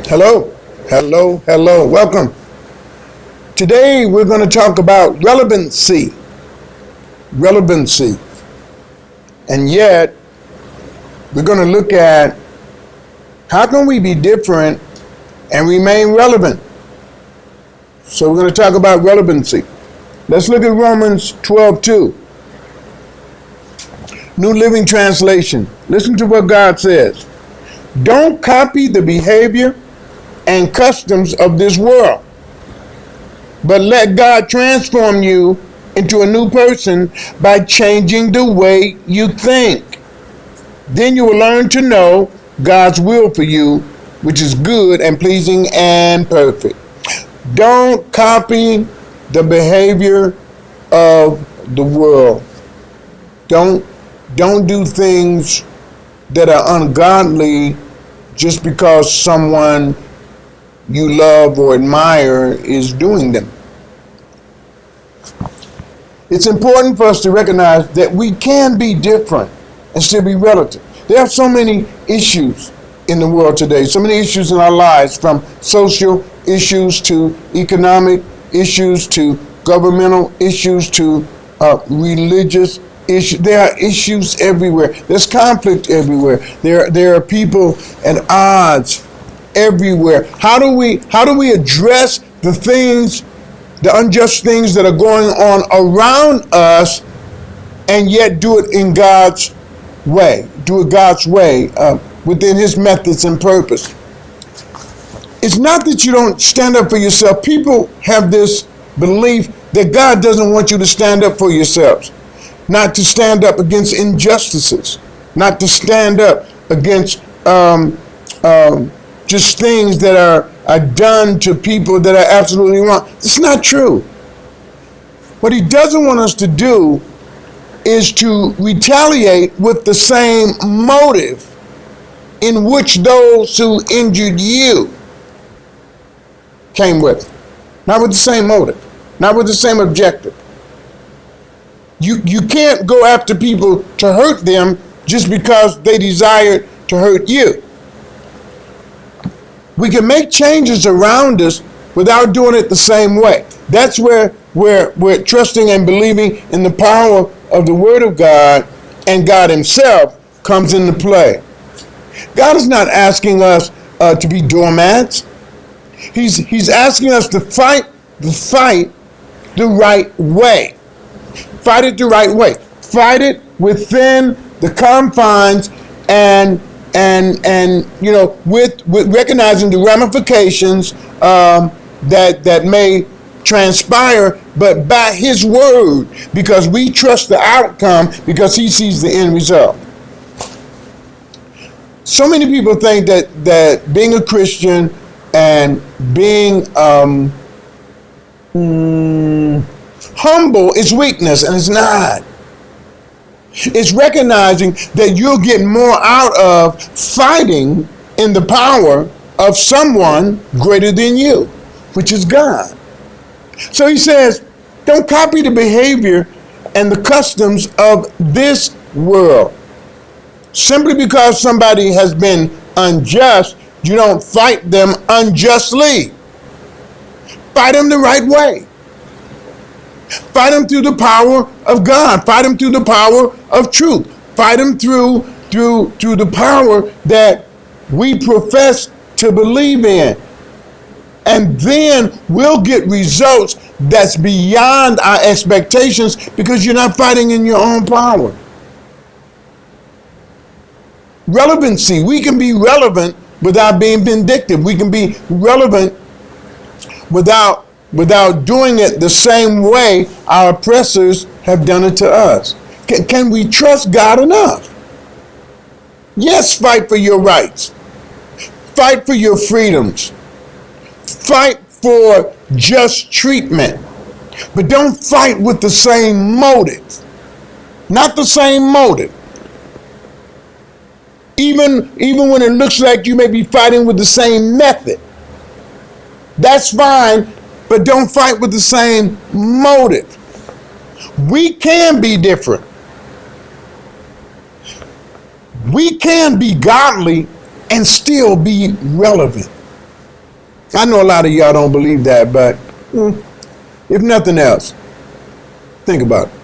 Hello, hello, hello. Welcome. Today we're going to talk about relevancy. Relevancy. And yet, we're going to look at how can we be different and remain relevant. So we're going to talk about relevancy. Let's look at Romans 12:2. New Living Translation. Listen to what God says. Don't copy the behavior and customs of this world, but let God transform you into a new person by changing the way you think. Then you will learn to know God's will for you, which is good and pleasing and perfect. Don't copy the behavior of the world. Don't do things that are ungodly just because someone you love or admire is doing them. It's important for us to recognize that we can be different and still be relative. There are so many issues in the world today, so many issues in our lives, from social issues to economic issues to governmental issues to religious issues. There are issues everywhere. There's conflict everywhere. There are people at odds everywhere. How do we address the things, the unjust things that are going on around us, and yet do it in God's way? Do it God's way, within His methods and purpose. It's not that you don't stand up for yourself. People have this belief that God doesn't want you to stand up for yourselves, not to stand up against injustices, not to stand up against just things that are done to people that are absolutely wrong. It's not true. What He doesn't want us to do is to retaliate with the same motive in which those who injured you came with. Not with the same motive, not with the same objective. You can't go after people to hurt them just because they desire to hurt you. We can make changes around us without doing it the same way. That's where we're trusting and believing in the power of the Word of God and God Himself comes into play. God is not asking us to be doormats. He's asking us to fight the fight the right way. Fight it the right way. Fight it within the confines and with recognizing the ramifications that may transpire, but by His word, because we trust the outcome, because He sees the end result. So many people think that being a Christian and being humble is weakness, and it's not. It's recognizing that you'll get more out of fighting in the power of someone greater than you, which is God. So He says, don't copy the behavior and the customs of this world. Simply because somebody has been unjust, you don't fight them unjustly. Fight them the right way. Fight them through the power of God. Fight them through the power of truth. Fight them through the power that we profess to believe in. And then we'll get results that's beyond our expectations because you're not fighting in your own power. Relevancy. We can be relevant without being vindictive. We can be relevant without doing it the same way our oppressors have done it to us. Can we trust God enough? Yes, fight for your rights. Fight for your freedoms. Fight for just treatment. But don't fight with the same motive. Not the same motive. Even when it looks like you may be fighting with the same method. That's fine, but don't fight with the same motive. We can be different. We can be godly and still be relevant. I know a lot of y'all don't believe that, but if nothing else, think about it.